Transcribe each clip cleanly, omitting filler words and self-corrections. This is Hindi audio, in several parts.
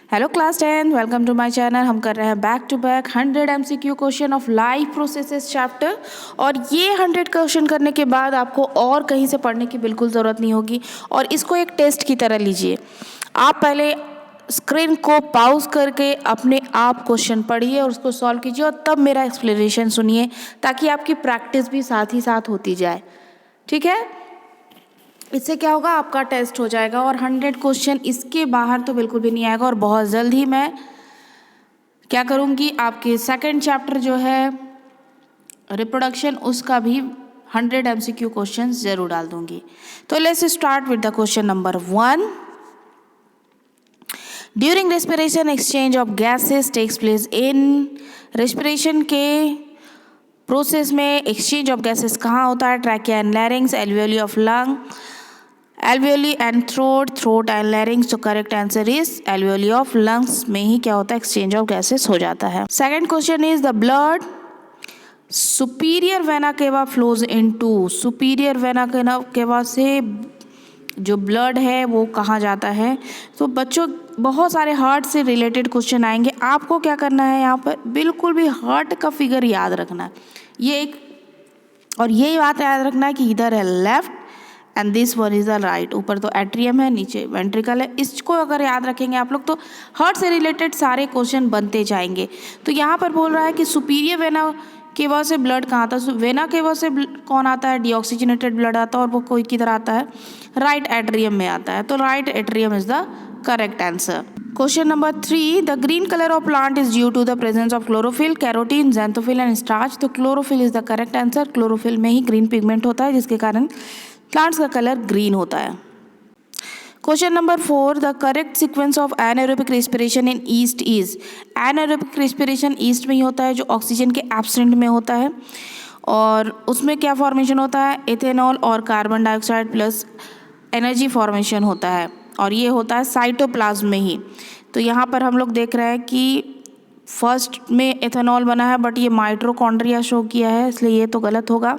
Hello class 10, welcome to my channel. हम कर रहे हैं back to back 100 MCQ question of life processes chapter. और ये 100 क्वेश्चन करने के बाद आपको और कहीं से पढ़ने की बिल्कुल ज़रूरत नहीं होगी और इसको एक टेस्ट की तरह लीजिए। आप पहले स्क्रीन को पॉज करके अपने आप क्वेश्चन पढ़िए और उसको सॉल्व कीजिए और तब मेरा एक्सप्लेनेशन सुनिए, ताकि आपकी प्रैक्टिस भी साथ ही साथ होती जाए। ठीक है, इससे क्या होगा, आपका टेस्ट हो जाएगा और 100 क्वेश्चन इसके बाहर तो बिल्कुल भी नहीं आएगा। और बहुत जल्द ही मैं क्या करूँगी, आपके सेकंड चैप्टर जो है रिप्रोडक्शन, उसका भी 100 MCQ क्वेश्चन जरूर डाल दूंगी। तो let's start with the question number 1। During respiration exchange of gases takes place in. Respiration के प्रोसेस में एक्सचेंज ऑफ गैसेस कहाँ होता है? Trachea and larynx, alveoli of lung, alveoli and throat, throat and larynx. तो correct answer is alveoli of lungs में ही क्या होता है, एक्सचेंज ऑफ गैसेस हो जाता है। Second question is the blood superior vena cava flows into. Superior vena cava से जो ब्लड है वो कहाँ जाता है? तो बच्चों बहुत सारे हार्ट से रिलेटेड क्वेश्चन आएंगे, आपको क्या करना है, यहाँ पर बिल्कुल भी हार्ट का फिगर याद रखना है। ये एक और यही बात याद रखना है कि इधर है left and this one is the right. ऊपर तो एट्रियम है, नीचे वेंट्रिकल है। इसको अगर याद रखेंगे आप लोग तो हार्ट से रिलेटेड सारे क्वेश्चन बनते जाएंगे। तो यहाँ पर बोल रहा है कि सुपीरियर वेना केवा से ब्लड कहाँ आता है? वेना केवा से कौन आता है? डीऑक्सीजनेटेड ब्लड आता है और वो कोई किधर आता है? राइट एट्रियम में आता है। तो right atrium is the correct answer. Question number 3, the green colour of plant is due to the presence of chlorophyll, carotene, xanthophyll and starch. तो chlorophyll is the correct answer. Chlorophyll में ही ग्रीन पिगमेंट होता है जिसके कारण प्लांट्स का कलर ग्रीन होता है। Question number 4, the correct sequence of anaerobic respiration in yeast is. Anaerobic respiration yeast में ही होता है, जो ऑक्सीजन के एब्सेंट में होता है। और उसमें क्या फॉर्मेशन होता है? इथेनॉल और carbon dioxide plus energy formation होता है और ये होता है साइटोप्लाज्म में ही। तो यहाँ पर हम लोग देख रहे हैं कि फर्स्ट में इथेनॉल बना है बट ये माइटोकॉन्ड्रिया शो किया है, इसलिए ये तो गलत होगा।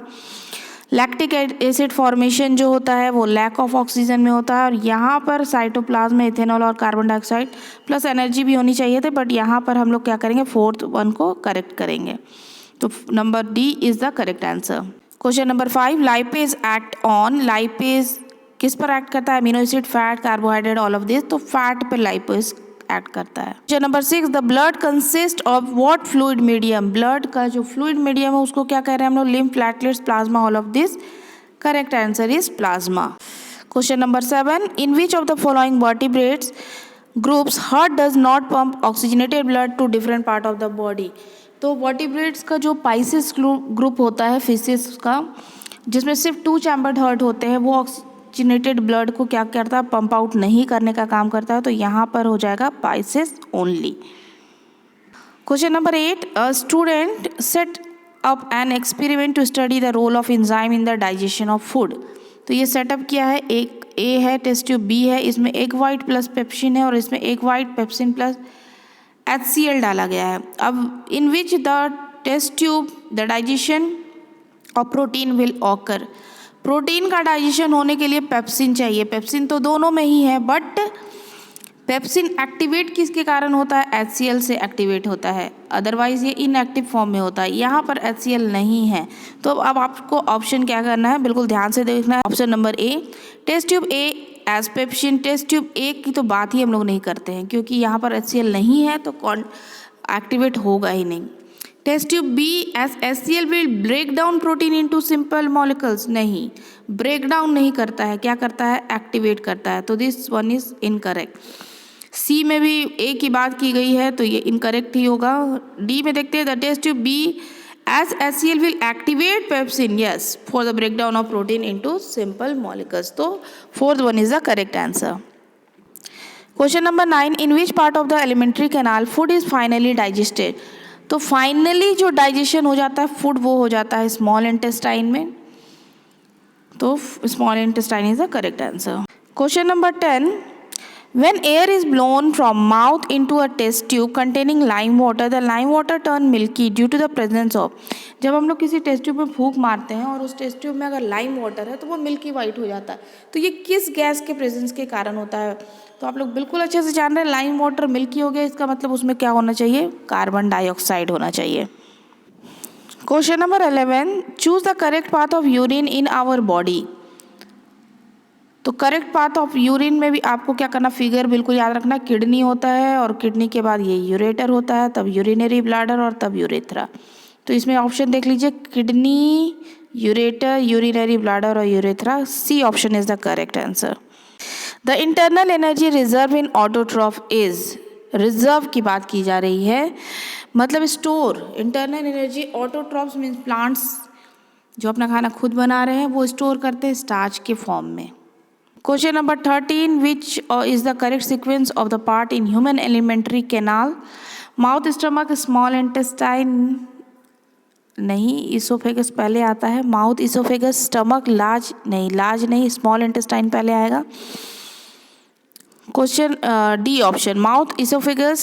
लैक्टिक एसिड फॉर्मेशन जो होता है वो लैक ऑफ ऑक्सीजन में होता है और यहाँ पर साइटोप्लाज्म में इथेनॉल और कार्बन डाइऑक्साइड प्लस एनर्जी भी होनी चाहिए थे, बट यहाँ पर हम लोग क्या करेंगे, फोर्थ वन को करेक्ट करेंगे। तो number D is the correct answer. Question number 5, lipase act on. Lipase किस पर एक्ट करता है? Amino acid, fat, carbohydrate, all of this. तो फैट पर लाइपेज एक्ट करता है। Question number 6, the blood consist of what fluid medium. Blood का जो फ्लूइड मीडियम है उसको क्या कह रहे हैं हम लोग? Lymph, platelets, plasma, all of this. Correct answer is plasma. Question number 7, in which of the following vertebrates groups heart does not pump oxygenated blood to different part of the body. तो वर्टिब्रेट्स का जो पाइसेस ग्रुप होता है फिशेस का, जिसमें सिर्फ 2 चैम्बर्ड हार्ट होते हैं, वो ऑक्सीजनेटेड ब्लड को क्या करता है, पंप आउट नहीं करने का काम करता है। तो यहाँ पर हो जाएगा pisces only. Question number 8, a student set up an experiment to study the role of enzyme in the digestion of food. तो ये सेटअप किया है, एक ए है, टेस्ट ट्यूब बी है, इसमें एक वाइट प्लस पेप्सिन है और इसमें एक वाइट पेप्सिन प्लस HCl डाला गया है। अब in which the test tube the digestion of protein will occur. Protein का डाइजेशन होने के लिए पेप्सिन चाहिए। पेप्सिन तो दोनों में ही है, बट पेप्सिन एक्टिवेट किसके कारण होता है? HCl से एक्टिवेट होता है, अदरवाइज ये इनएक्टिव फॉर्म में होता है। यहाँ पर HCl नहीं है, तो अब आपको ऑप्शन क्या करना है, बिल्कुल ध्यान से देखना है। Option number A, test tube A as pepsin. Test tube A की तो बात ही हम लोग नहीं करते हैं, क्योंकि यहाँ पर HCl नहीं है तो एक्टिवेट होगा ही नहीं। Test tube B as HCl will break down protein into simple molecules. नहीं, ब्रेक डाउन नहीं करता है, क्या करता है, एक्टिवेट करता है। तो दिस वन इज इनकरेक्ट। सी में भी ए की बात की गई है तो ये इनकरेक्ट ही होगा। डी में देखते हैं, the test tube B as HCl will activate pepsin, yes, for the break down of protein into simple molecules. तो fourth one is the correct answer. Question number 9, in which part of the alimentary canal food is finally digested. तो फाइनली जो डाइजेशन हो जाता है फूड वो हो जाता है स्मॉल इंटेस्टाइन में। तो small intestine is the correct answer. Question number 10, when air is blown from mouth into a test tube containing lime water, the lime water turn milky due to the presence of। जब हम लोग किसी टेस्ट ट्यूब में फूंक मारते हैं और उस टेस्ट ट्यूब में अगर लाइम वाटर है तो वो मिल्की वाइट हो जाता है। तो ये किस गैस के प्रेजेंस के कारण होता है? तो आप लोग बिल्कुल अच्छे से जान रहे हैं लाइम वाटर मिल्की हो गया, इसका मतलब उसमें क्या होना चाहिए, कार्बन डाइऑक्साइड होना चाहिए। Question number 11, choose the correct path of urine in our body. तो करेक्ट पाथ ऑफ यूरिन में भी आपको क्या करना, फिगर बिल्कुल याद रखना, किडनी होता है और किडनी के बाद ये यूरेटर होता है, तब यूरिनरी ब्लैडर और तब यूरेथ्रा। तो इसमें ऑप्शन देख लीजिए, किडनी, यूरेटर, यूरिनरी ब्लैडर और urethra. C option is the correct answer. The internal energy reserve in autotroph is, reserve की बात की जा रही है, मतलब store. Internal energy autotrophs means plants जो अपना खाना खुद बना रहे हैं वो स्टोर करते हैं स्टार्च के फॉर्म में। Question number 13, which is the correct sequence of the part in human alimentary canal. Mouth, stomach, small intestine, नहीं, इसोफेगस पहले आता है। माउथ, इसोफेगस, स्टमक, लार्ज नहीं, स्मॉल इंटेस्टाइन पहले आएगा। Question D option, mouth, oesophagus,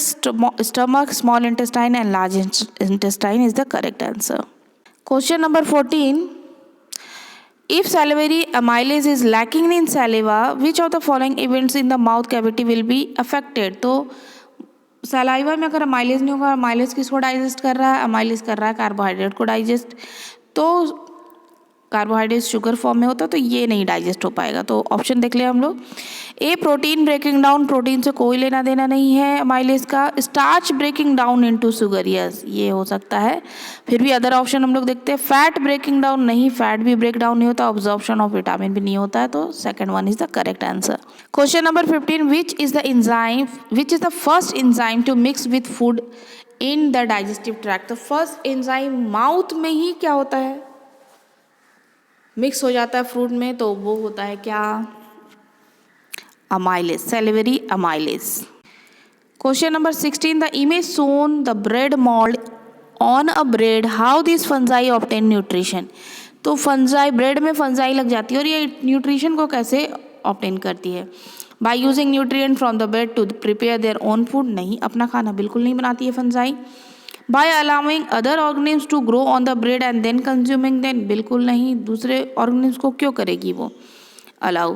stomach, small intestine and large intestine is the correct answer. Question number 14, if salivary amylase is lacking in saliva, which of the following events in the mouth cavity will be affected। तो सलाइवा में अगर अमाइलेज नहीं होगा, अमाइलेज किसको डाइजेस्ट कर रहा है, अमाइलेज कर रहा है कार्बोहाइड्रेट को डाइजेस्ट, तो कार्बोहाइड्रेट शुगर फॉर्म में होता है तो ये नहीं डाइजेस्ट हो पाएगा। तो ऑप्शन देख लिया हम लोग, A protein breaking down, protein से कोई लेना देना नहीं है अमाइलेज का। Starch breaking down into sugar, yes ये हो सकता है। फिर भी अदर ऑप्शन हम लोग देखते हैं, फैट ब्रेकिंग डाउन, नहीं फैट भी ब्रेक डाउन नहीं होता, ऑब्जॉर्प्शन ऑफ विटामिन भी नहीं होता है, तो second one is the correct answer. Question number 15, which is the first enzyme to mix with food in the digestive tract. तो फर्स्ट एंजाइम माउथ में ही क्या होता है, मिक्स हो जाता है फ्रूट में, तो वो होता है क्या, amylase, salivary amylase. Question number 16, the image shown the bread mould on a bread, how this fungi obtain nutrition. तो फंजाई, ब्रेड में फंजाई लग जाती है और ये न्यूट्रिशन को कैसे ऑब्टेन करती है, by using nutrient from the bread to prepare their own food, नहीं अपना खाना बिल्कुल नहीं बनाती है fungi. By allowing other organisms to grow on the bread and then consuming then, बिल्कुल नहीं, दूसरे ऑर्गेनिम्स को क्यों करेगी वो allow.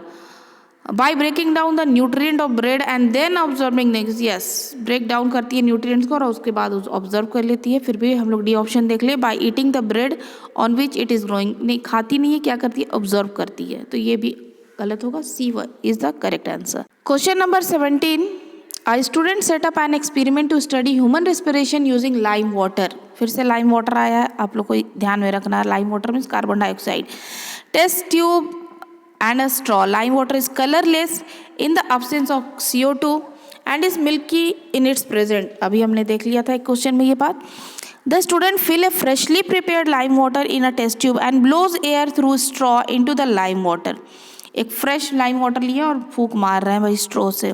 By breaking down the nutrient of bread and then observing next, yes break down करती है न्यूट्रिएंट्स को और उसके बाद ऑब्जर्व कर लेती है। फिर भी हम लोग डी ऑप्शन देख ले, by eating the bread on which it is growing, नहीं खाती नहीं है, क्या करती है, ऑब्जर्व करती है, तो ये भी गलत होगा, C one is the correct answer. Question number 17, A student set up an experiment to study human respiration using lime water। फिर से लाइम वाटर आया है, आप लोग को ध्यान में रखना है, lime water means carbon dioxide. Test tube and a straw, lime water is colourless in the absence of CO2 and is milky in its present. अभी हमने देख लिया था एक क्वेश्चन में ये बात। The student fill a freshly prepared lime water in a test tube and blows air through straw into the lime water. एक फ्रेश लाइम वाटर लिया और फूक मार रहे हैं भाई स्ट्रॉ से।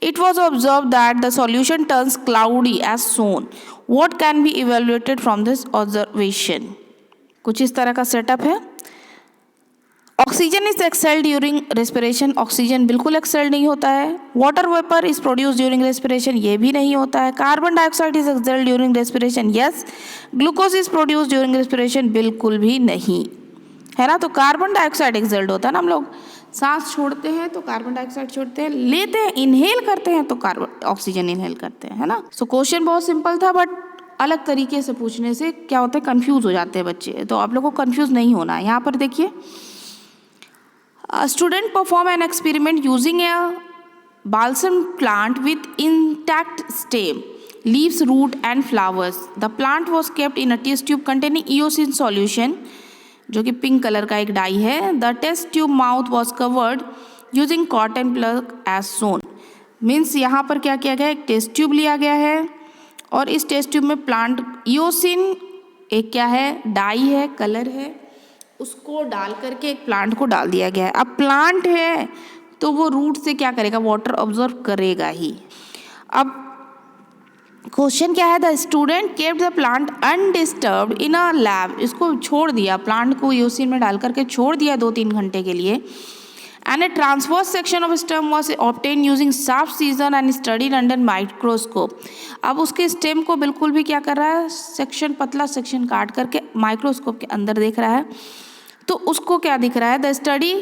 It was observe that the solution turns cloudy as soon, what can be evaluated from this observation. कुछ इस तरह का सेटअप है। Oxygen is exhaled during respiration, oxygen बिल्कुल एक्सेल्ड नहीं होता है। Water vapour is produce during respiration, ये भी नहीं होता है। Carbon dioxide is exhaled during respiration, yes. Glucose is produce during respiration, बिल्कुल भी नहीं है ना। तो कार्बन डाइऑक्साइड एक्सेल्ड होता है ना, हम लोग सांस छोड़ते हैं तो कार्बन डाइऑक्साइड छोड़ते हैं, लेते हैं इनहेल करते हैं तो कार्बन ऑक्सीजन इनहेल करते हैं, है ना। सो क्वेश्चन बहुत सिंपल था, बट अलग तरीके से पूछने से क्या होता है, कंफ्यूज हो जाते हैं बच्चे, तो आप लोगों को कंफ्यूज नहीं होना है। यहाँ पर देखिए, student perform an experiment using A balsam plant with intact stem, leaves, root and flowers. The plant was kept in a test tube containing eosin solution, जो कि पिंक कलर का एक डाई है. The test tube mouth was covered using cotton plug as soon. Means यहाँ पर क्या किया गया, एक टेस्ट ट्यूब लिया गया है और इस टेस्ट ट्यूब में प्लांट इओसिन एक क्या है, डाई है, कलर है, उसको डाल करके एक प्लांट को डाल दिया गया है. अब प्लांट है तो वो रूट से क्या करेगा, वाटर ऑब्जर्व करेगा ही. अब क्वेश्चन क्या है, the student kept the plant undisturbed in a lab. इसको छोड़ दिया, प्लांट को इओसिन में डाल करके छोड़ दिया 2-3 घंटे के लिए. And a transverse section of stem was obtain using sharp scissor and studied under microscope. अब उसके स्टेम को बिल्कुल भी क्या कर रहा है, सेक्शन, पतला सेक्शन काट करके माइक्रोस्कोप के अंदर देख रहा है. तो उसको क्या दिख रहा है, the study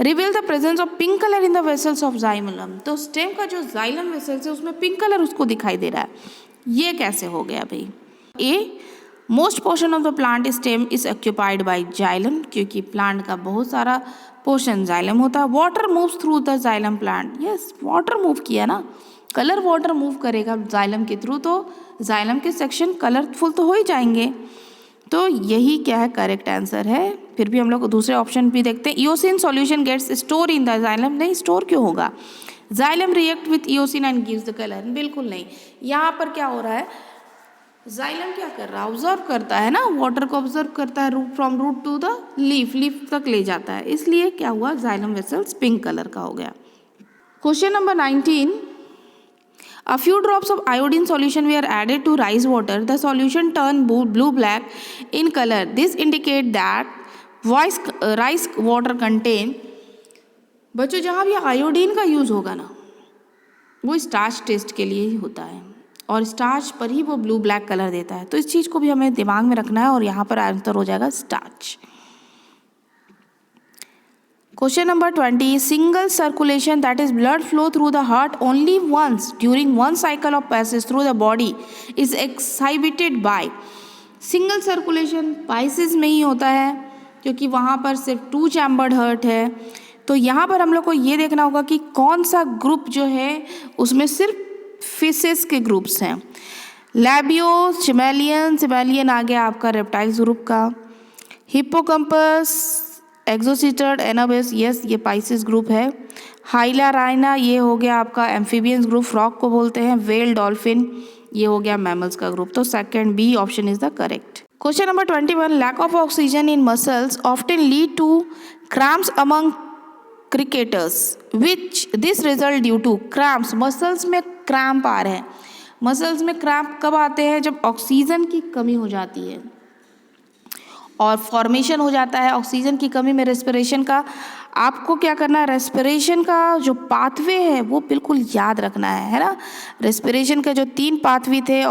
reveal the presence of pink colour in the vessels of xylem. तो स्टेम का जो जाइलम वेसल्स है उसमें पिंक कलर उसको दिखाई दे रहा है, ये कैसे हो गया भाई? A, most portion of the plant stem is occupied by xylem, क्योंकि प्लांट का बहुत सारा पोर्शन जाइलम होता है। Water moves through the xylem plant, yes water move किया ना, कलर वाटर मूव करेगा जाइलम के थ्रू, तो जाइलम के सेक्शन कलरफुल तो हो ही जाएंगे। तो यही क्या है, करेक्ट आंसर है। फिर भी हम लोग दूसरे ऑप्शन भी देखते हैं। Eosin solution gets store in the xylem, नहीं स्टोर क्यों होगा? Xylem react with eosin and gives the colour, बिल्कुल नहीं। यहाँ पर क्या हो रहा है, जाइलम क्या कर रहा है, ऑब्जर्व करता है ना, वाटर को ऑब्जर्व करता है, root from root to the leaf, leaf तक ले जाता है, इसलिए क्या हुआ, जाइलम वेसल्स पिंक कलर का हो गया। Question number 19, a few drops of iodine solution were added to rice water. The solution turned blue-black in color. This indicate that rice water contain, बच्चों जहाँ भी आयोडीन का यूज़ होगा ना, वो स्टार्च टेस्ट के लिए ही होता है, और स्टार्च पर ही वो ब्लू ब्लैक कलर देता है। तो इस चीज़ को भी हमें दिमाग में रखना है, और यहाँ पर आंसर हो जाएगा starch. Question number 20, single circulation, that is blood flow through the heart only once during one cycle of passage through the body is exhibited by। Single circulation Pisces में ही होता है, क्योंकि वहाँ पर सिर्फ 2 चैम्बर्ड हार्ट है। तो यहाँ पर हम लोग को ये देखना होगा कि कौन सा ग्रुप जो है उसमें सिर्फ फिशेस के ग्रुप्स हैं। लैबियो, सिमेलियन, सिमेलियन आ गया आपका रेप्टाइल्स ग्रुप का। हिप्पोकम्पस, एक्सोसिटेड, एनाबेस, यस ये पाइसिस ग्रुप है। हाइला राइना, ये हो गया आपका एम्फीबियंस ग्रुप, फ्रॉग को बोलते हैं। वेल, डॉल्फिन, ये हो गया मैमल्स का ग्रुप। तो second B option is the correct. Question number 21, lack of oxygen in muscles often lead to cramps among cricketers, which this result due to. Cramps, muscles में क्रैम्प आ रहे हैं। मसल्स में क्रैम्प कब आते हैं, जब ऑक्सीजन की कमी हो जाती है और फॉर्मेशन हो जाता है ऑक्सीजन की कमी में रेस्पिरेशन का। आपको क्या करना है, रेस्पिरेशन का जो पाथवे है वो बिल्कुल याद रखना है ना। रेस्पिरेशन का जो 3 पाथवे थे,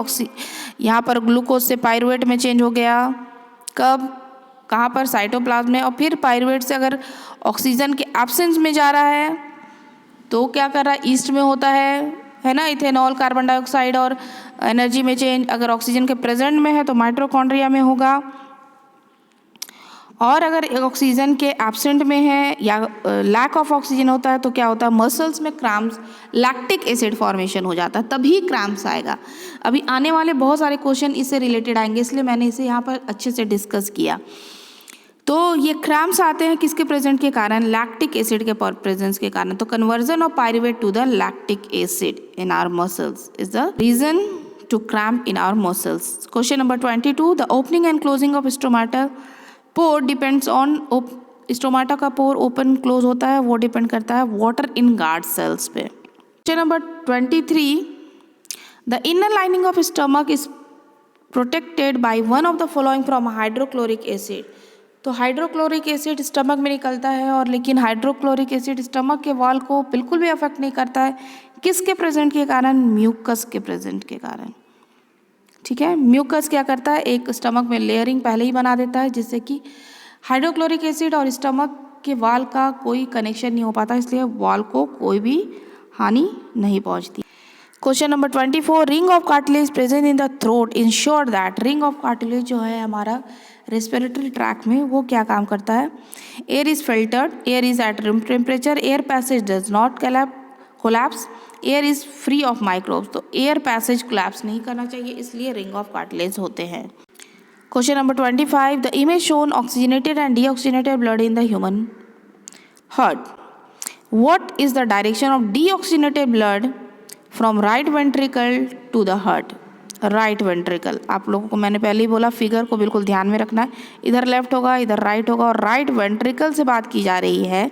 यहाँ पर ग्लूकोज से पायरुवेट में चेंज हो गया, कब, कहाँ पर, साइटोप्लाज्म में, और फिर पायरुवेट से अगर ऑक्सीजन के एब्सेंस में जा रहा है तो क्या कर रहा है, ईस्ट में होता है ना, इथेनॉल, कार्बन डाइऑक्साइड और एनर्जी में चेंज। अगर ऑक्सीजन के प्रेजेंट में है तो माइटोकॉन्ड्रिया में होगा, और अगर ऑक्सीजन के एब्सेंट में है या लैक ऑफ ऑक्सीजन होता है तो क्या होता है, मसल्स में क्रैम्प्स, लैक्टिक एसिड फॉर्मेशन हो जाता है, तभी क्रैम्प्स आएगा। अभी आने वाले बहुत सारे क्वेश्चन इससे रिलेटेड आएंगे, इसलिए मैंने इसे यहाँ पर अच्छे से डिस्कस किया। तो ये क्रैम्प्स आते हैं किसके प्रेजेंट के कारण, लैक्टिक एसिड के प्रेजेंस के कारण। तो conversion of pyruvate to the lactic acid in our muscles is the reason to cramp in our muscles. Question number 22, the opening and closing of stomata pore depends on, stomata का पोर ओपन क्लोज होता है वो डिपेंड करता है वाटर इन गार्ड सेल्स पे। Question number 23, the inner lining of stomach is protected by one of the following from hydrochloric acid. तो हाइड्रोक्लोरिक एसिड स्टमक में निकलता है, और लेकिन हाइड्रोक्लोरिक एसिड स्टमक के वॉल को बिल्कुल भी अफेक्ट नहीं करता है, किसके प्रेजेंट के कारण, म्यूकस के प्रेजेंट के कारण। ठीक है, म्यूकस क्या करता है, एक स्टमक में लेयरिंग पहले ही बना देता है, जिससे कि हाइड्रोक्लोरिक एसिड और स्टमक के वॉल का कोई कनेक्शन नहीं हो पाता, इसलिए वॉल को कोई भी हानि नहीं पहुंचती। Question number 24, ring of cartilage present in the throat ensure that. Ring of cartilage जो है हमारा रेस्पिरेटरी ट्रैक में, वो क्या काम करता है, air is filtered, air is at room temperature, air passage does not collapse, air is free of microbes. तो एयर पैसेज कोलैप्स नहीं करना चाहिए, इसलिए रिंग ऑफ कार्टिलेज होते हैं। Question number 25, the image shown oxygenated and deoxygenated blood in the human heart, what is the direction of deoxygenated blood from right ventricle to the heart. Right ventricle, आप लोगों को मैंने पहले ही बोला, फिगर को बिल्कुल ध्यान में रखना है, इधर लेफ्ट होगा इधर राइट होगा, और राइट वेंट्रिकल से बात की जा रही है।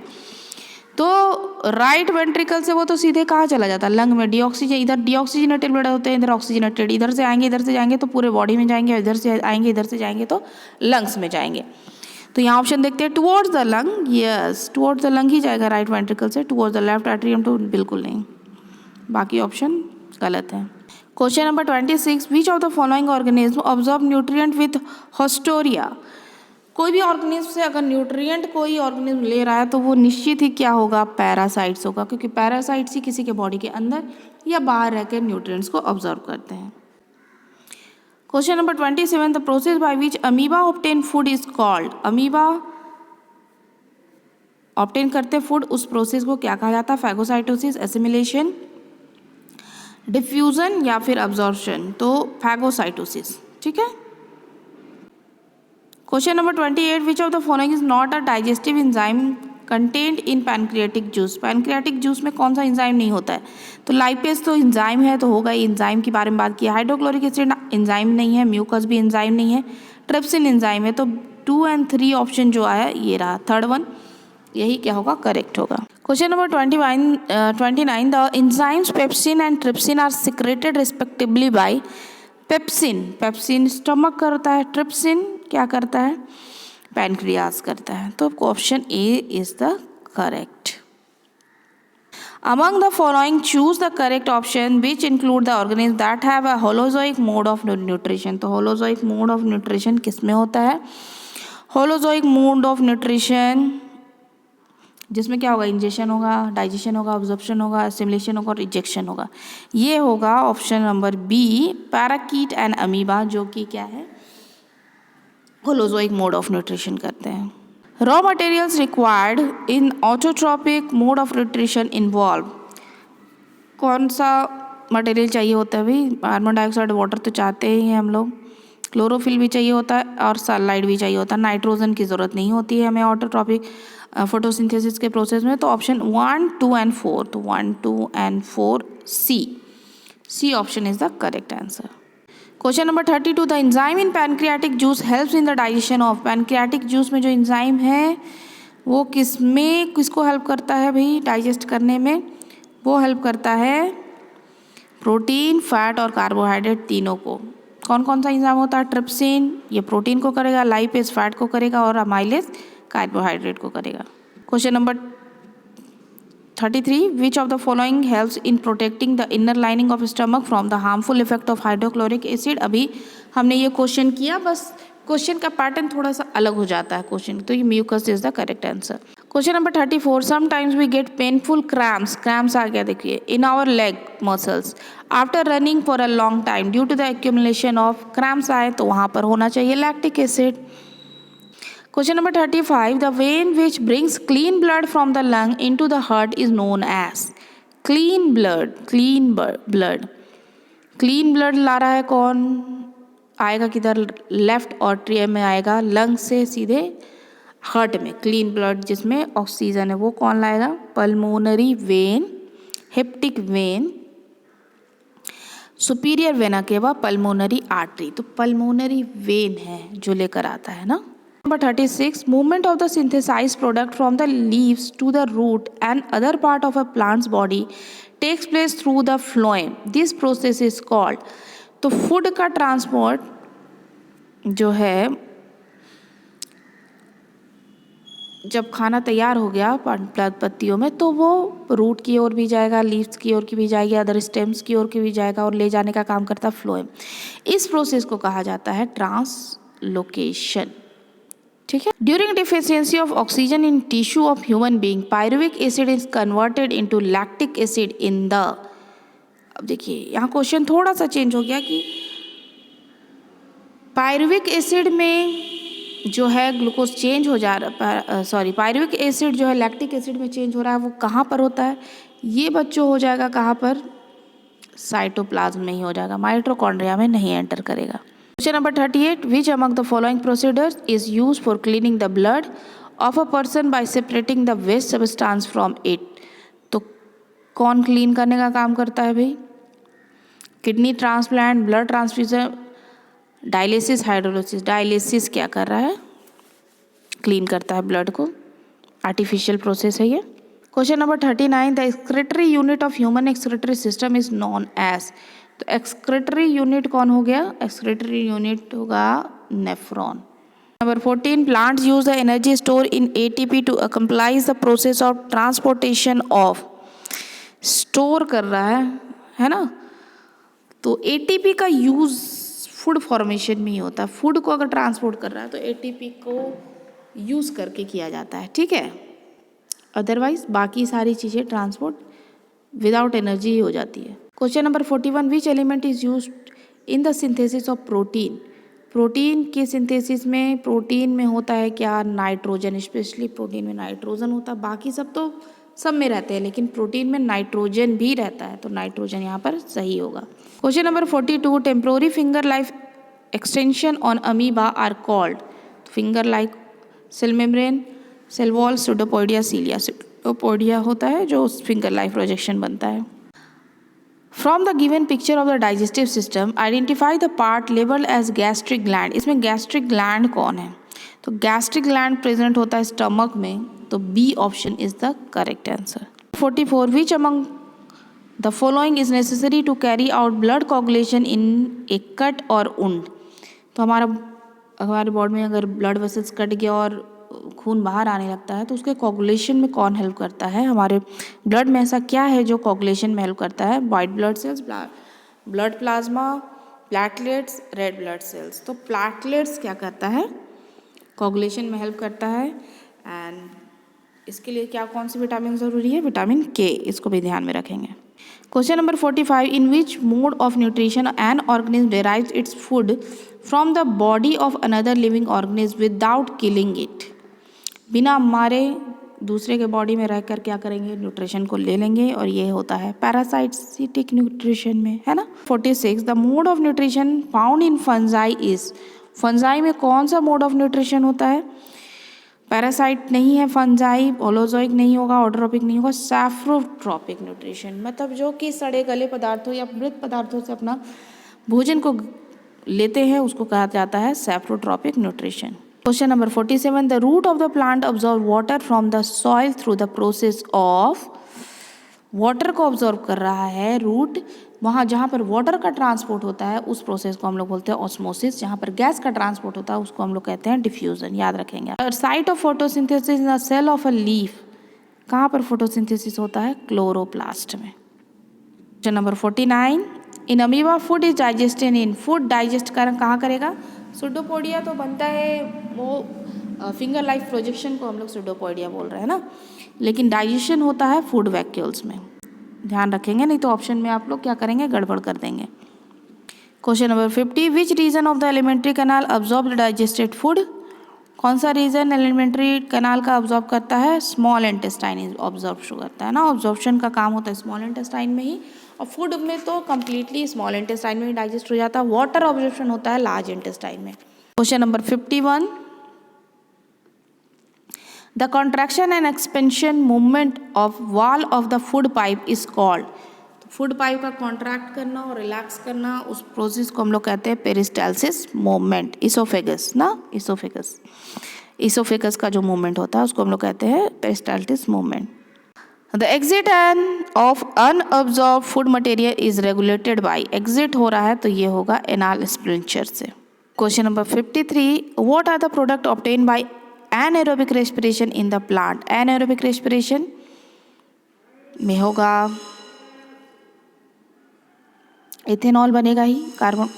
तो राइट वेंट्रिकल से वो तो सीधे कहाँ चला जाता है, लंग में। डीऑक्सीजन, इधर डीऑक्सीजनेटेड ब्लड होते हैं, इधर ऑक्सीजनेटेड, इधर से जाएंगे तो पूरे बॉडी में जाएंगे, इधर से जाएंगे तो लंग्स में जाएंगे। तो यहाँ ऑप्शन देखते हैं, towards the lung, yes towards the lung ही जाएगा राइट वेंट्रिकल से, टुवर्ड्स द लेफ्ट एट्रियम तो बिल्कुल नहीं, बाकी ऑप्शन गलत है। Question number 26, which of the following organism absorb nutrient with haustoria. कोई भी ऑर्गेनिज्म से अगर न्यूट्रिएंट कोई ऑर्गेनिज्म ले रहा है तो वो निश्चित ही क्या होगा, पैरासाइट्स होगा, क्योंकि पैरासाइट्स ही किसी के बॉडी के अंदर या बाहर रहकर न्यूट्रिएंट्स को ऑब्जर्व करते हैं। Question number 27, the process by which amoeba obtain food is called. Amoeba obtain करते फूड, उस प्रोसेस को क्या कहा जाता है? फैगोसाइटोसिस, एसिमिलेशन, डिफ्यूजन या फिर अब्जॉर्प्शन। तो फैगोसाइटोसिस, ठीक है। Question number 28, which of the following is not a digestive enzyme content in pancreatic juice. Pancreatic juice में कौन सा एंजाइम नहीं होता है? तो लाइपेज तो एंजाइम है, तो होगा एंजाइम के बारे में बात किया। हाइड्रोक्लोरिक एसिड एंजाइम नहीं है, म्यूकस भी एंजाइम नहीं है, ट्रिप्सिन एंजाइम है। तो 2 और 3 ऑप्शन जो आया ये रहा, थर्ड वन यही क्या होगा, करेक्ट होगा। Question number 29, the enzymes pepsin and trypsin are secreted respectively by. Pepsin stomach करता है, ट्रिप्सिन क्या करता है, पैनक्रियाज करता है। तो option A is the correct. Among the following choose the correct option which include the organism that have a holozoic mode of nutrition. तो होलोजोइक मोड ऑफ न्यूट्रिशन किस में होता है? होलोजोइक मोड ऑफ न्यूट्रिशन जिसमें क्या होगा, इंजेक्शन होगा, डाइजेशन होगा, ऑब्जॉर्प्शन होगा, एसिमिलेशन होगा और इजेक्शन होगा। ये होगा option number B, parakeet and amoeba, जो कि क्या है, होलोजोइक मोड ऑफ न्यूट्रिशन करते हैं। Raw materials required in autotrophic mode of nutrition involve. कौन सा मटेरियल चाहिए होता है भाई? कार्बन डाइऑक्साइड, वाटर तो चाहते ही हैं हम लोग, क्लोरोफिल भी चाहिए होता है और सनलाइट भी चाहिए होता है। नाइट्रोजन की ज़रूरत नहीं होती है हमें ऑटोट्रॉपिक फोटोसिंथेसिस के प्रोसेस में। तो ऑप्शन 1, 2 एंड 4, तो 1, 2 and 4 C option is the correct answer. Question number 32, the enzyme in pancreatic juice helps in the digestion of. Pancreatic juice में जो एंजाइम है वो किसको हेल्प करता है भाई डाइजेस्ट करने में? वो हेल्प करता है प्रोटीन, फैट और कार्बोहाइड्रेट तीनों को। कौन कौन सा एंजाइम होता है? ट्रिप्सिन ये प्रोटीन को करेगा, लाइपेज फैट को करेगा और अमाइलेज कार्बोहाइड्रेट को करेगा। Question number 33, which of the following helps in protecting the inner lining of stomach from the harmful effect of hydrochloric acid. अभी हमने ये क्वेश्चन किया, बस क्वेश्चन का पैटर्न थोड़ा सा अलग हो जाता है क्वेश्चन, तो ये mucus is the correct answer. Question number 34, sometimes we get painful cramps आ गया देखिए in our leg muscles after running for a long time due to the accumulation of cramps आए, तो वहाँ पर होना चाहिए lactic acid. Question number 35, the vein which brings clean blood from the lung into the heart is known as. Clean blood ला रहा है कौन? आएगा किधर? लेफ्ट ऑर्ट्रियम में आएगा, लंग से सीधे हार्ट में। क्लीन ब्लड जिसमें ऑक्सीजन है वो कौन लाएगा? Pulmonary vein, hepatic when, superior vena के बाद पल्मोनरी आर्टरी। तो पल्मोनरी वेन है जो लेकर आता है ना। Number 36, movement of the synthesized product from the leaves to the root and other part of a plant's body takes place through the phloem. This process is called। तो फूड का ट्रांसपोर्ट जो है, जब खाना तैयार हो गया पत्तियों में, तो वो रूट की ओर भी जाएगा, लीव्स की ओर की भी जाएगी, अदर स्टेम्स की ओर की भी जाएगा और ले जाने का काम करता है फ्लोएम। इस प्रोसेस को कहा जाता है ट्रांसलोकेशन, ठीक है। During deficiency of oxygen in tissue of human being, pyruvic acid is converted into lactic acid in the. अब देखिए यहाँ क्वेश्चन थोड़ा सा चेंज हो गया कि पायरुविक एसिड में जो है ग्लूकोज चेंज हो जा रहा, पायरुविक एसिड जो है लैक्टिक एसिड में चेंज हो रहा है, वो कहाँ पर होता है? ये बच्चों हो जाएगा कहाँ पर? साइटोप्लाज्म में ही हो जाएगा, माइटोकॉन्ड्रिया में नहीं एंटर करेगा। Question number 38, which among the following procedures is use for cleaning the blood of a person by separating the waste substance from it. तो कौन क्लीन करने का काम करता है भाई? Kidney transplant, blood transfusion, dialysis, hydrolysis. Dialysis क्या कर रहा है? क्लीन करता है ब्लड को, आर्टिफिशियल प्रोसेस है ये। Question number 39, the excretory unit of human excretory system is known as. तो एक्सक्रीटरी यूनिट कौन हो गया? एक्सक्रीटरी यूनिट होगा nephron. Number 14, plants use the energy store in ATP to accomplish the process of transportation of. Store कर रहा है ना, तो एटीपी का यूज फूड फॉर्मेशन में ही होता है। फूड को अगर ट्रांसपोर्ट कर रहा है तो एटीपी को यूज़ करके किया जाता है, ठीक है। अदरवाइज बाकी सारी चीज़ें ट्रांसपोर्ट विदाउट एनर्जी ही हो जाती है। Question number 41, which element is used in the synthesis of protein. Protein के सिंथेसिस में, प्रोटीन में होता है क्या, नाइट्रोजन, स्पेशली प्रोटीन में नाइट्रोजन होता है, बाकी सब तो सब में रहते हैं लेकिन प्रोटीन में नाइट्रोजन भी रहता है, तो नाइट्रोजन यहाँ पर सही होगा। Question number 42, temporary finger life extension on amoeba are called. Finger like cell membrane, cell wall, pseudopodia, cilia. Pseudopodia होता है जो फिंगर लाइफ प्रोजेक्शन बनता है। From the given picture of the digestive system identify the part labelled as gastric gland. इसमें गैस्ट्रिक ग्लैंड कौन है, तो गैस्ट्रिक ग्लैंड प्रेजेंट होता है स्टमक में, तो B option is the correct answer. 44, which among the following is necessary to carry out blood coagulation in a cut or wound. तो हमारे बॉडी में अगर ब्लड वेसल्स कट गया और खून बाहर आने लगता है तो उसके कोगुलेशन में कौन हेल्प करता है, हमारे ब्लड में ऐसा क्या है जो कोगुलेशन में हेल्प करता है, white blood cells, blood plasma, platelets, red blood cells. तो प्लेटलेट्स क्या करता है, कोगुलेशन में हेल्प करता है। एंड इसके लिए क्या कौन सी विटामिन ज़रूरी है, विटामिन के, इसको भी ध्यान में रखेंगे। Question number 45, in which mode of nutrition an organism derives its food from the body of another living organism without killing it. बिना हमारे दूसरे के बॉडी में रहकर क्या करेंगे, न्यूट्रिशन को ले लेंगे, और ये होता है पैरासाइटिक न्यूट्रिशन में, है ना। 46, the mode of nutrition found in fungi is. Fungi में कौन सा मोड ऑफ न्यूट्रिशन होता है, पैरासाइट नहीं है फंजाई, होलोजोइक नहीं होगा, ऑटोट्रोपिक नहीं होगा, सैफ्रोट्रोपिक न्यूट्रिशन, मतलब जो कि सड़े गले पदार्थों या मृत पदार्थों से अपना भोजन को लेते हैं उसको कहा जाता है saprotrophic nutrition. Question number 47, the root of the plant absorb water from the soil through the process of. Water को ऑब्जॉर्व कर रहा है रूट, वहाँ जहाँ पर वाटर का ट्रांसपोर्ट होता है उस प्रोसेस को हम लोग बोलते हैं ऑस्मोसिस, जहाँ पर गैस का ट्रांसपोर्ट होता है उसको हम लोग कहते हैं डिफ्यूजन, याद रखेंगे। Site of photosynthesis in the cell of a leaf, कहाँ पर फोटोसिंथेसिस होता है, क्लोरोप्लास्ट में। Question number 49, in amoeba food is digested in. Food digest कहाँ करेगा, सूडोपोडिया तो बनता है वो फिंगर लाइफ प्रोजेक्शन को हम लोग सूडोपोडिया बोल रहे हैं ना, लेकिन डाइजेशन होता है फूड वैक्यूल्स में, ध्यान रखेंगे, नहीं तो ऑप्शन में आप लोग क्या करेंगे, गड़बड़ कर देंगे। Question number 50, which region of the alimentary canal absorb the digested food. कौन सा रीजन एलिमेंट्री कैनाल का अब्जॉर्ब करता है, स्मॉल इंटेस्टाइन ऑब्जॉर्ब करता है ना, ऑब्जॉर्प्शन का काम होता है स्मॉल इंटेस्टाइन में ही, और फूड में तो कम्प्लीटली स्मॉल इंटेस्टाइन में ही डाइजेस्ट हो जाता है, वाटर ऑब्जॉर्प्शन होता है लार्ज इंटेस्टाइन में। Question number 51, the contraction and expansion movement of wall of the food pipe is called. Food pipe का कॉन्ट्रैक्ट करना और रिलैक्स करना, उस प्रोसेस को हम लोग कहते हैं पेरिस्टाल्सिस मूवमेंट। इसोफेगस ना, इसोफेगस का जो मूवमेंट होता है उसको हम लोग कहते हैं peristalsis movement. The exit of unabsorbed food material is regulated by. Exit हो रहा है तो ये होगा एनाल स्प्लिंचर से। Question number 53, what are the product obtain by anaerobic respiration in the plant. Anaerobic respiration में होगा इथेनॉल बनेगा ही, कार्बन,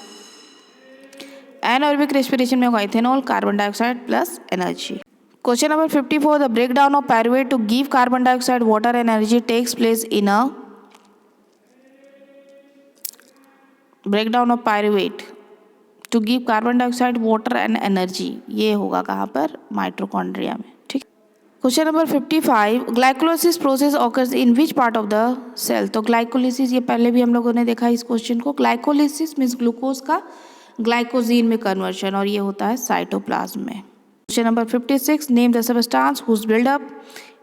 एनाएरोबिक रेस्पिरेशन में होगा ethanol, carbon dioxide plus energy. Question number 54, the breakdown of pyruvate to give carbon dioxide water energy takes place in a. Breakdown of pyruvate to give carbon dioxide water and energy, ये होगा कहाँ पर, माइटोकॉन्ड्रिया में, ठीक। Question number 55, glycolysis process occurs in which part of the cell. तो ग्लाइकोलाइसिस, ये पहले भी हम लोगों ने देखा इस क्वेश्चन को, ग्लाइकोलाइसिस मीन्स ग्लूकोज का ग्लाइकोजीन में कन्वर्शन, और ये होता है साइटोप्लाज्म में। Question number 56, name the substance whose buildup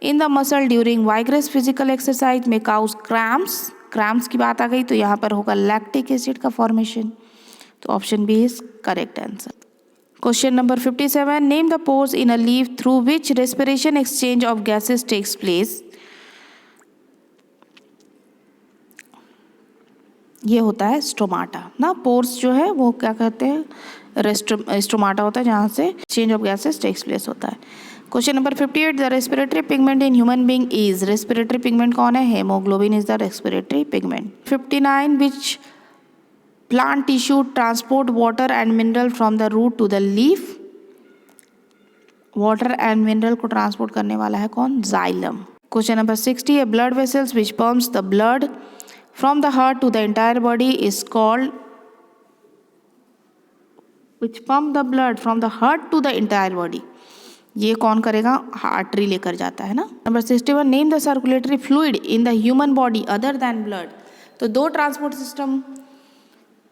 in the muscle during vigorous physical exercise में काउज क्रैम्प्स। क्रैम्प्स की बात आ गई तो यहाँ पर होगा लैक्टिक एसिड का फॉर्मेशन, तो option B is correct answer. Question number 57, name the pores in a leaf through which respiration exchange of gases takes place. ये होता है स्टोमाटा ना, पोर्स जो है वो क्या कहते हैं, स्टोमाटा होता है जहाँ से exchange of gases takes place होता है। Question number 58, the respiratory pigment in human being is. Respiratory pigment कौन है, haemoglobin is the respiratory pigment. 59, which plant tissue transport water and mineral from the root to the leaf। Water and mineral को ट्रांसपोर्ट करने वाला है कौन? जाइलम। क्वेश्चन नंबर 60 है blood vessels which pumps the blood from the heart to the entire body is called, which pump the blood from the heart to the entire body, ये कौन करेगा? आर्टरी लेकर जाता है ना। Number 61 name the circulatory fluid in the human body other than blood. तो दो ट्रांसपोर्ट सिस्टम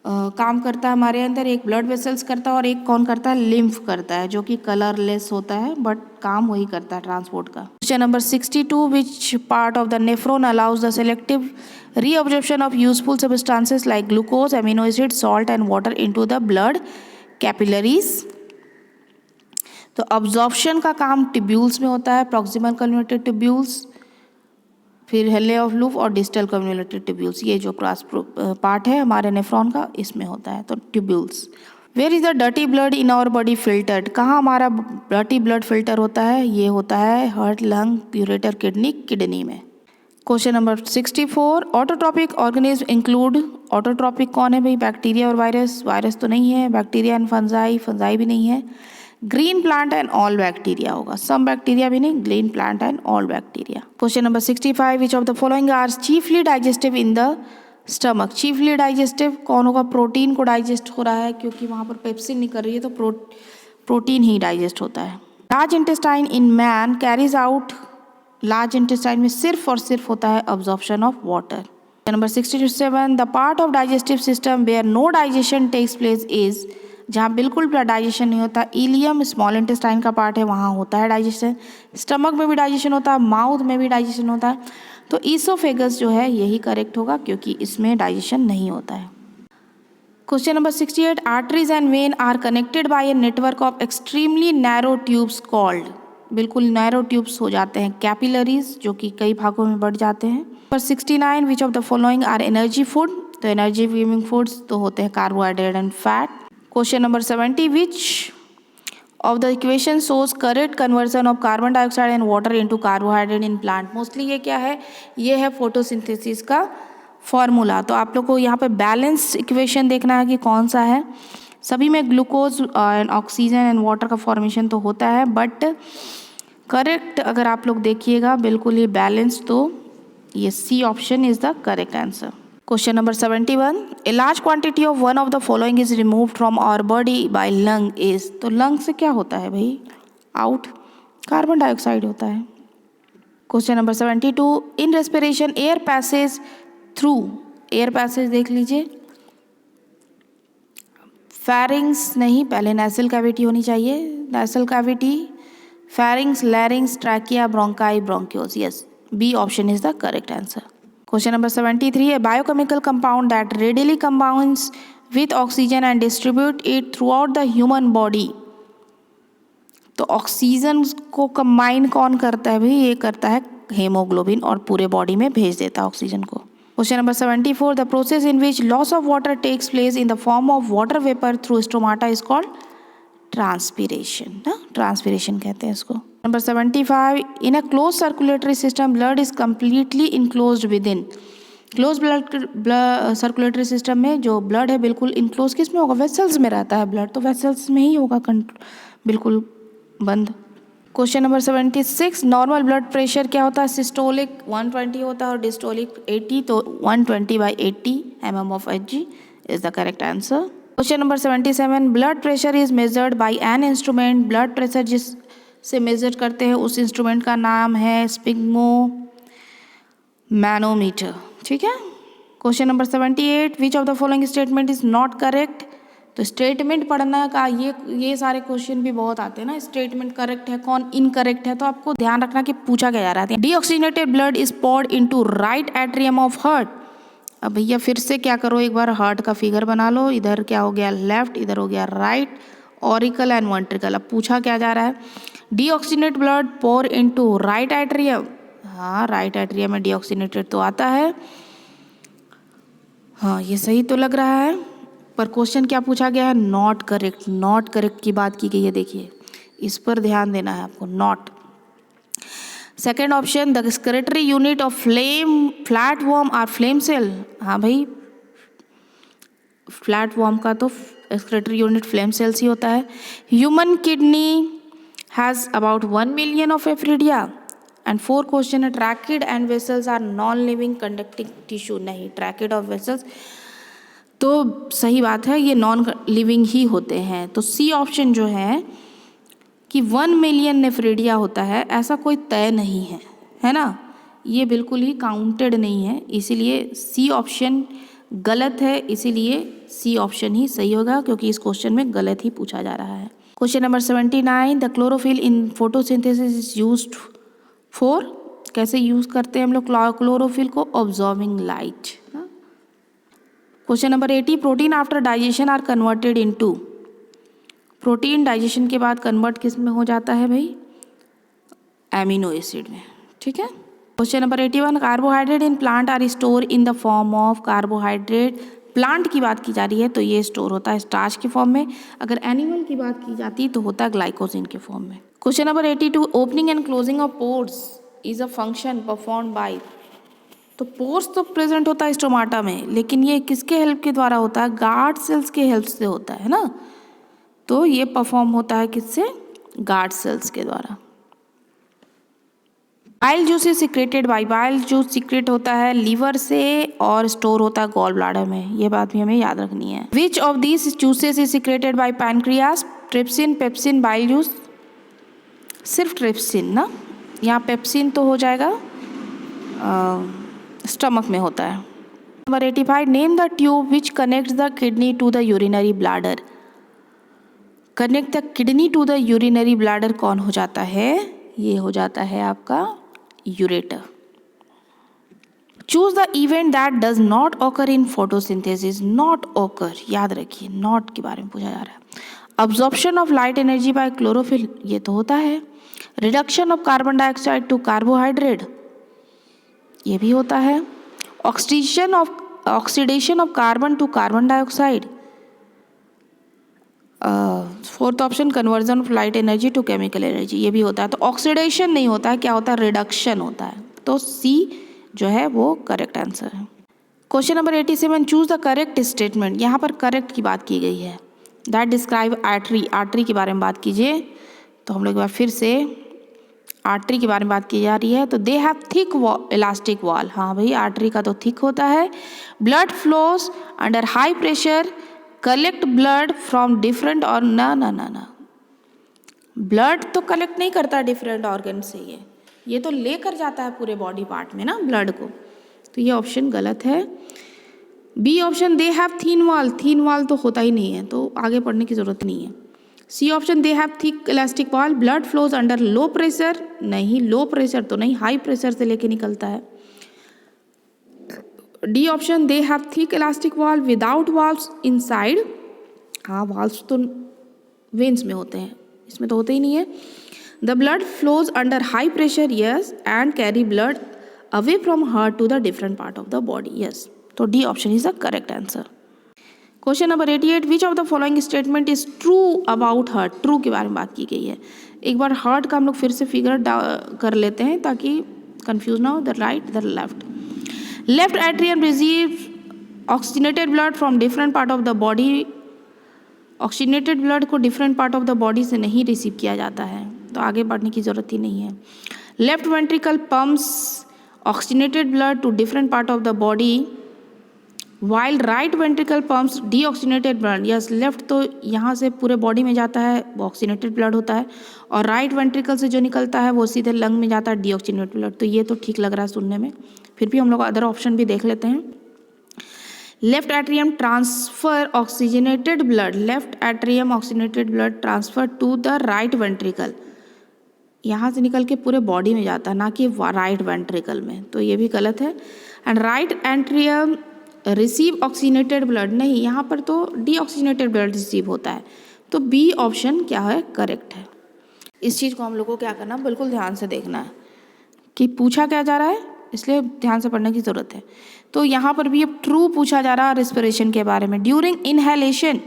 काम करता है हमारे अंदर, एक ब्लड वेसल्स करता है और एक कौन करता है? लिम्फ करता है, जो कि कलरलेस होता है बट काम वही करता है ट्रांसपोर्ट का। Question number 62 which part of the nephron allows the selective reabsorption of useful substances like glucose, amino acid, salt and water into the blood capillaries. तो अब्जॉर्प्शन का काम ट्यूब्यूल्स में होता है, प्रॉक्सिमल कन्वर्टेड ट्यूब्यूल्स, फिर हेले ऑफ लूप और डिस्टल कन्वोल्यूटेड ट्यूब्यूल्स, ये जो पार्ट है हमारे नेफ्रॉन का इसमें होता है, तो tubules. Where is the dirty blood in our body filtered, कहाँ हमारा डर्टी ब्लड फिल्टर होता है? ये होता है हार्ट, लंग, यूरेटर, किडनी में। Question number 64 autotrophic organism include, autotrophic कौन है भाई? बैक्टीरिया और वायरस, वायरस तो नहीं है, बैक्टीरिया एंड फंजाई, फंजाई भी नहीं है, green plant and all bacteria होगा, सम बैक्टीरिया भी नहीं, green plant and all bacteria. Question number 65 which of the following are chiefly digestive in the stomach, chiefly digestive कौन होगा? प्रोटीन को डाइजेस्ट हो रहा है, क्योंकि वहाँ पर पेप्सिन नहीं कर रही है तो प्रोटीन ही डाइजेस्ट होता है। Large intestine in man carries out, large intestine में सिर्फ और सिर्फ होता है absorption of water. Number 67 the part of digestive system where no digestion takes place is, जहाँ बिल्कुल भी डाइजेशन नहीं होता, इलियम स्मॉल इंटेस्टाइन का पार्ट है, वहाँ होता है डाइजेशन। स्टमक में भी डाइजेशन होता है, माउथ में भी डाइजेशन होता है, तो ईसोफेगस जो है यही करेक्ट होगा, क्योंकि इसमें डाइजेशन नहीं होता है। Question number 68 arteries and vein are connected by a network of extremely narrow tubes called, बिल्कुल नैरो ट्यूब्स हो जाते हैं कैपिलरीज, जो कि कई भागों में बढ़ जाते हैं। Number 69 which of the following are energy food, तो एनर्जी गिविंग फूड्स तो होते हैं carbohydrate and fat. Question number 70 which of the equation shows correct conversion of carbon dioxide and water into carbohydrate in plant. Mostly ये क्या है? ये है फोटोसिंथेसिस का फॉर्मूला। तो आप लोग को यहाँ पे बैलेंस इक्वेशन देखना है कि कौन सा है। सभी में glucose and oxygen and water का फॉर्मेशन तो होता है, बट करेक्ट अगर आप लोग देखिएगा बिल्कुल ये बैलेंस, तो ये C option is the correct answer. Question number 71 a large quantity of one of the following is removed from our body by lung is, तो लंग से क्या होता है भाई? आउट, कार्बन डाइऑक्साइड होता है। Question number 72 in respiration air passage through, air passage देख लीजिए, फेरिंग्स नहीं, पहले नेसल कैविटी होनी चाहिए, nasal cavity, pharynx, larynx, trachea, bronchi, bronchioles, yes B option is the correct answer. Question number 73 a biochemical compound that readily combines with oxygen and distribute it throughout the human body, तो ऑक्सीजन को कंबाइन कौन करता है भाई? ये करता है हेमोग्लोबिन, और पूरे बॉडी में भेज देता है ऑक्सीजन को। Question number 74 the process in which loss of water takes place in the form of water vapour through stomata is called transpiration, ना ट्रांसपीरेशन कहते हैं इसको। Number 75 in a close circulatory system blood is completely enclosed within, close blood circulatory system में जो ब्लड है बिल्कुल इनक्लोज किस में होगा? वेसल्स में रहता है ब्लड, तो वेसल्स में ही होगा बिल्कुल बंद। Question number 76 normal blood pressure क्या होता है? सिस्टोलिक 120 होता है और डिस्टोलिक 80, तो 120/80 mm of Hg is the correct answer. Question number 77 blood pressure is measured by an instrument, blood pressure जिस से मेजर करते हैं उस इंस्ट्रूमेंट का नाम है स्पिग्मो मैनोमीटर, ठीक है। Question number 78 which of the following statement is not correct, तो स्टेटमेंट पढ़ना का ये सारे क्वेश्चन भी बहुत आते हैं ना, स्टेटमेंट करेक्ट है कौन इनकरेक्ट है, तो आपको ध्यान रखना कि पूछा क्या जा रहा है। Deoxygenated blood is poured into right atrium of heart, अब भैया फिर से क्या करो, एक बार हार्ट का फिगर बना लो, इधर क्या हो गया लेफ्ट, इधर हो गया राइट, ऑरिकल एंड वेंट्रिकल। अब पूछा क्या जा रहा है, डीऑक्सीजनेट ब्लड पोर इनटू राइट एट्रियम, हाँ राइट एट्रियम में डीऑक्सीजनेटेड तो आता है, हाँ ये सही तो लग रहा है, पर क्वेश्चन क्या पूछा गया है, नॉट करेक्ट। नॉट करेक्ट की बात की गई है, देखिए इस पर ध्यान देना है आपको, not. Second option the excretory unit of flame flatworm are flame cell, हाँ भाई फ्लैट वॉर्म का तो एक्सक्रीटरी यूनिट फ्लेम सेल्स ही होता है। Human kidney has about 1 million of nephridia. And 4 question है, tracheid and vessels are non living conducting tissue. नहीं, ट्रैकिड और वेसल्स तो सही बात है, ये नॉन लिविंग ही होते हैं। तो सी ऑप्शन जो है कि 1 million नेफ्रिडिया होता है, ऐसा कोई तय नहीं है ना, ये बिल्कुल ही काउंटेड नहीं है, इसीलिए सी ऑप्शन गलत है। इसीलिए सी ऑप्शन ही सही होगा, क्योंकि इस क्वेश्चन में गलत ही पूछा जा रहा है। Question number 79, the chlorophyll in photosynthesis is used for. कैसे यूज करते हैं हम लोग क्लोरोफिल को? Absorbing light. Question number 80, protein after digestion are converted into. Protein digestion के बाद कन्वर्ट किस में हो जाता है भाई? एमिनो एसिड में। ठीक है। Question number 81, carbohydrate in plant are store in the form of. Carbohydrate plant की बात की जा रही है तो ये स्टोर होता है स्टार्च के फॉर्म में, अगर एनिमल की बात की जाती है तो होता है ग्लाइकोजिन के फॉर्म में। Question number 82, opening and closing of pores is a function perform by. तो पोर्स तो प्रेजेंट होता है स्टोमाटा में, लेकिन ये किसके हेल्प के द्वारा होता है? गार्ड सेल्स के हेल्प से होता है ना, तो ये परफॉर्म होता है किससे? गार्ड सेल्स के द्वारा। Bile juice is secreted by. Bile juice secrete होता है लीवर से और स्टोर होता है गॉल ब्लैडर में, ये बात भी हमें याद रखनी है। Which of this juices is secreted by pancreas? Trypsin, pepsin, bile juice. सिर्फ ट्रिप्सिन ना, यहाँ पेप्सिन तो हो जाएगा स्टमक में होता है। Number 85, name the tube which connects the kidney to the urinary bladder. Connect the kidney to the urinary bladder कौन हो जाता है? ये हो जाता है आपका ureter. Choose the event that does not occur in photosynthesis. Not occur, याद रखिए, नॉट के बारे में पूछा जा रहा है। Absorption of light energy by chlorophyll, ये तो होता है। Reduction of carbon dioxide to carbohydrate, ये भी होता है। Oxidation of carbon to carbon dioxide. Fourth option, conversion of light energy to chemical energy, ये भी होता है। तो ऑक्सीडेशन नहीं होता है, क्या होता है? रिडक्शन होता है। तो सी जो है वो करेक्ट आंसर है। Question number 87, choose the correct statement. यहाँ पर करेक्ट की बात की गई है। That describe artery. आर्टरी के बारे में बात कीजिए, तो हम लोग एक बार फिर से आर्टरी के बारे में बात की जा रही है। तो दे हैव थिक इलास्टिक वॉल। हाँ भाई, आर्टरी का तो थिक होता है। Blood flows under high pressure, collect blood from different और ना ब्लड तो कलेक्ट नहीं करता डिफरेंट ऑर्गन से, ये तो लेकर जाता है पूरे बॉडी पार्ट में ना ब्लड को, तो ये ऑप्शन गलत है। B option, they have thin wall. Thin wall तो होता ही नहीं है, तो आगे पढ़ने की जरूरत नहीं है। C option, they have thick elastic wall. Blood flows under low pressure, नहीं, लो प्रेशर तो नहीं, हाई प्रेशर से लेके निकलता है। D option, they have thick elastic wall without valves inside. हाँ, वॉल्व्स तो वेन्स में होते हैं, इसमें तो होते ही नहीं है। The blood flows under high pressure, yes, and carry blood away from heart to the different part of the body, yes. तो D option is the correct answer. Question number 88, which of the following statement is true about heart. True के बारे में बात की गई है। एक बार हार्ट का हम लोग फिर से फिगर कर लेते हैं ताकि कंफ्यूज ना हो। The right, the left. Left atrium receive oxygenated blood from different part of the body. Oxygenated blood को different part of the body से नहीं रिसीव किया जाता है, तो आगे बढ़ने की ज़रूरत ही नहीं है। Left ventricle pumps oxygenated blood to different part of the body, while right ventricle pumps deoxygenated blood. Yes, left तो यहाँ से पूरे बॉडी में जाता है, वो ऑक्सीजनेटेड ब्लड होता है, और राइट वेंट्रिकल से जो निकलता है वो सीधे लंग में जाता है, डीऑक्सीजनेटेड ब्लड। तो ये तो ठीक लग रहा है सुनने में, फिर भी हम लोग अदर ऑप्शन भी देख लेते हैं। Left atrium transfer oxygenated blood. Left atrium oxygenated blood transfer to the right ventricle, यहाँ से निकल के पूरे बॉडी में जाता है, ना कि राइट वेंट्रिकल में, तो ये भी गलत है। And right atrium receive oxygenated blood, नहीं, यहाँ पर तो डीऑक्सीजनेटेड ब्लड रिसीव होता है, तो बी ऑप्शन क्या है? करेक्ट है। इस चीज़ को हम लोग को क्या करना, बिल्कुल ध्यान से देखना है कि पूछा क्या जा रहा है, इसलिए ध्यान से पढ़ने की ज़रूरत है। तो यहाँ पर भी अब ट्रू पूछा जा रहा है रेस्पिरेशन के बारे में। During inhalation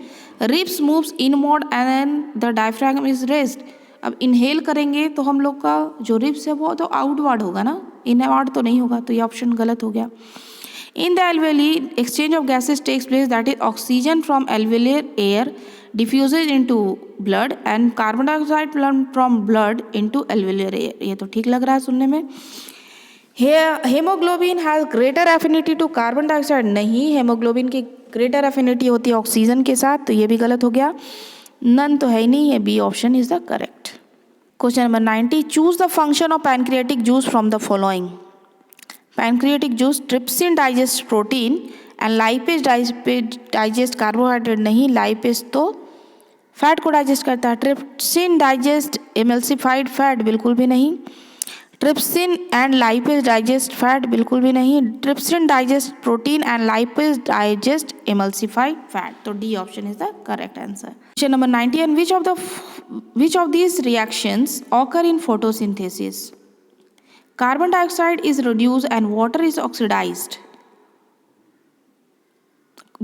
ribs moves inward and the diaphragm is raised. अब इनहेल करेंगे तो हम लोग का जो रिब्स है वो तो आउटवर्ड होगा ना, इनवर्ड तो नहीं होगा, तो ये ऑप्शन गलत हो गया। In the alveoli, exchange of gases takes place, that is oxygen from alveolar air diffuses into blood and carbon dioxide from blood into alveolar air. ये तो ठीक लग रहा है सुनने में. Haemoglobin has greater affinity to carbon dioxide. नहीं, हेमोग्लोबिन की ग्रेटर एफिनिटी होती है ऑक्सीजन के साथ, तो ये भी गलत हो गया. नन तो है ही नहीं, ये B option is the correct. Question number 90. Choose the function of pancreatic juice from the following. Pancreatic juice, trypsin digest protein and lipase digest carbohydrate. नहीं, लाइपेज तो फैट को डाइजेस्ट करता है. Trypsin digest emulsified fat. बिल्कुल भी नहीं. Trypsin and lipase digest fat. बिल्कुल भी नहीं. Trypsin digest protein and lipase digest emulsified fat. तो D option is the correct answer. Question number 91. which of these reactions occur in photosynthesis? Carbon dioxide is reduced and water is oxidized.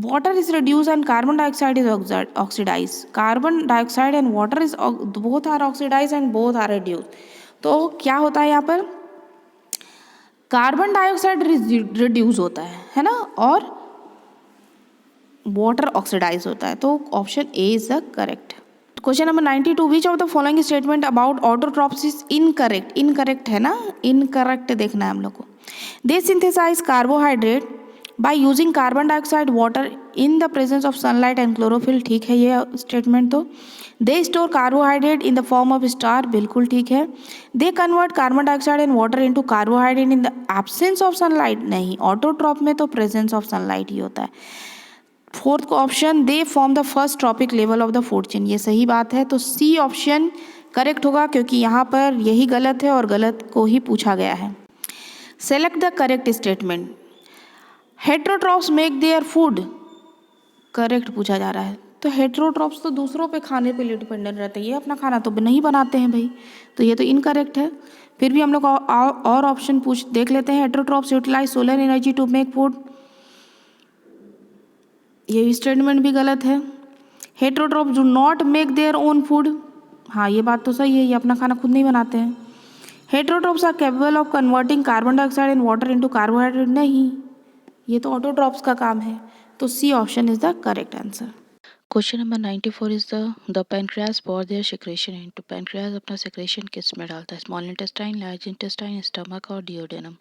Water is reduced and carbon dioxide is oxidized. Carbon dioxide and water is both are oxidized and both are reduced. तो क्या होता है यहाँ पर? कार्बन डाइऑक्साइड रिड्यूस होता है ना, और वाटर ऑक्सीडाइज होता है. तो option A is the correct. Question number 92. Which of the following statement about autotrophs is incorrect. Incorrect है ना, इनकरेक्ट देखना है हम लोग को. They synthesise carbohydrate by using carbon dioxide water in the presence of sunlight and chlorophyll. ठीक है ये स्टेटमेंट तो. They store carbohydrate in the form of starch. बिल्कुल ठीक है. They convert carbon dioxide and water into carbohydrate in the absence of sunlight. नहीं, ऑटोट्रॉप में तो प्रेजेंस ऑफ सनलाइट ही होता है. Fourth option, they form the first trophic level of the food chain. ये सही बात है, तो सी ऑप्शन करेक्ट होगा, क्योंकि यहाँ पर यही गलत है और गलत को ही पूछा गया है. Select the correct statement. Heterotrophs make their food. Correct पूछा जा रहा है. तो हेट्रोट्रॉप्स तो दूसरों पे खाने पे डिपेंडेंट रहते हैं, ये अपना खाना तो नहीं बनाते हैं भाई, तो ये तो इनकरेक्ट है. फिर भी हम लोग और ऑप्शन देख लेते हैं. Heterotrophs utilise solar energy to make food. ये स्टेटमेंट भी गलत है. Heterotrophs do not make their own food. हाँ, ये बात तो सही है, ये अपना खाना खुद नहीं बनाते हैं. Heterotrophs are capable of converting carbon dioxide and water into carbohydrate. नहीं, ये तो ऑटोट्रॉप्स का काम है, तो C option is the correct answer. Question number 94 is the pancreas for their secretion into. Pancreas अपना सिक्रेशन किस में डालता है? Small intestine, large intestine, stomach और duodenum.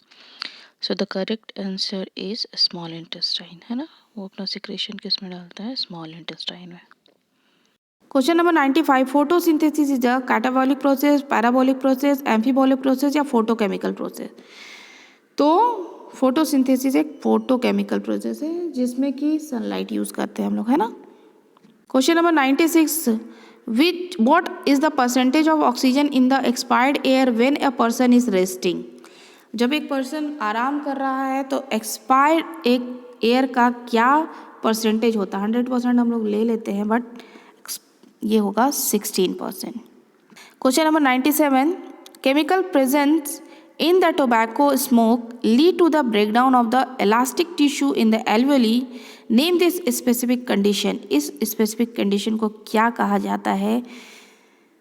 So the correct answer is small intestine, है ना. वो अपना सिक्रेशन किस में डालता है? स्मॉल इंटेस्टाइन में. Question number 95. Photosynthesis is a catabolic process, parabolic process, amphibolic process या फोटोकेमिकल प्रोसेस. तो फोटोसिंथेसिस एक फोटोकेमिकल प्रोसेस है जिसमें कि सनलाइट यूज करते हैं हम लोग, है ना. Question number 96. what is the percentage of oxygen in the expired air when a person is resting? जब एक पर्सन आराम कर रहा है तो एक्सपायर्ड एक एयर का क्या परसेंटेज होता है? 100% हम लोग ले लेते हैं, बट ये होगा 16%. Question number 97. Chemical presence in the tobacco smoke lead to the breakdown of the elastic tissue in the alveoli. Name this specific condition. इस specific condition को क्या कहा जाता है?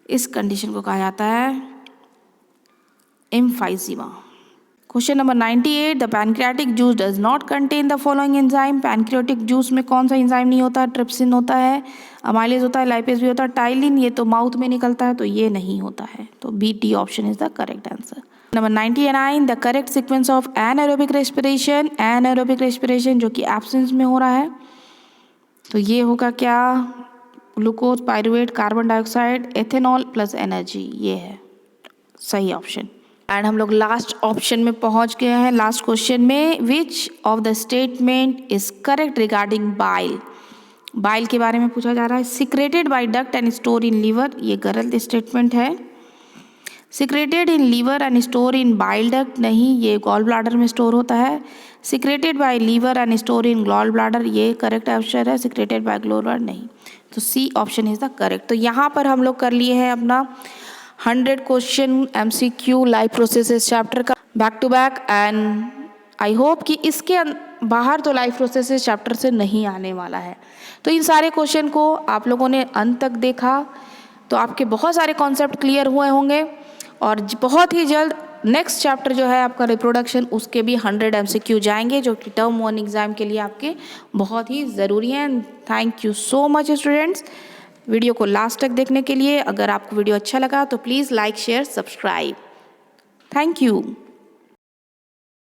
इस condition को कहा जाता है emphysema. Question number 98. The pancreatic juice does not contain the following enzyme. pancreatic juice में कौन सा enzyme नहीं होता? ट्रिप्सिन होता है, अमाइलेज होता है, लाइपेज भी होता है, टाइलिन ये तो माउथ में निकलता है, तो ये नहीं होता है. तो B T option is the correct answer. Number 99. The correct sequence of anaerobic respiration. Anaerobic respiration जो कि एब्सेंस में हो रहा है, तो ये होगा क्या? Glucose, pyruvate, carbon dioxide, ethanol plus energy. ये है सही ऑप्शन. एंड हम लोग लास्ट ऑप्शन में पहुंच गए हैं, लास्ट क्वेश्चन में. Which of the statement is correct regarding bile. Bile के बारे में पूछा जा रहा है. Secreted by duct and store in liver. ये गलत स्टेटमेंट है. Secreted in liver and store in bile duct. नहीं, ये गॉल ब्लाडर में स्टोर होता है. Secreted by liver and store in gall bladder, ये करेक्ट आंसर है. सिक्रेटेड बाय ग्लोबर नहीं, तो C option is the correct. तो यहाँ पर हम लोग कर लिए हैं अपना 100 question MCQ life processes chapter का back to back. And I hope कि इसके बाहर तो लाइफ प्रोसेसेस चैप्टर से नहीं आने वाला है. तो इन सारे क्वेश्चन को आप लोगों ने अंत तक देखा तो आपके बहुत सारे कॉन्सेप्ट क्लियर हुए होंगे और बहुत ही जल्द नेक्स्ट चैप्टर जो है आपका रिप्रोडक्शन, उसके भी 100 MCQ जाएंगे, जो कि टर्म 1 एग्ज़ाम के लिए आपके बहुत ही ज़रूरी हैं। Thank you so much students, video को लास्ट तक देखने के लिए। अगर आपको वीडियो अच्छा लगा तो please like share subscribe. Thank you.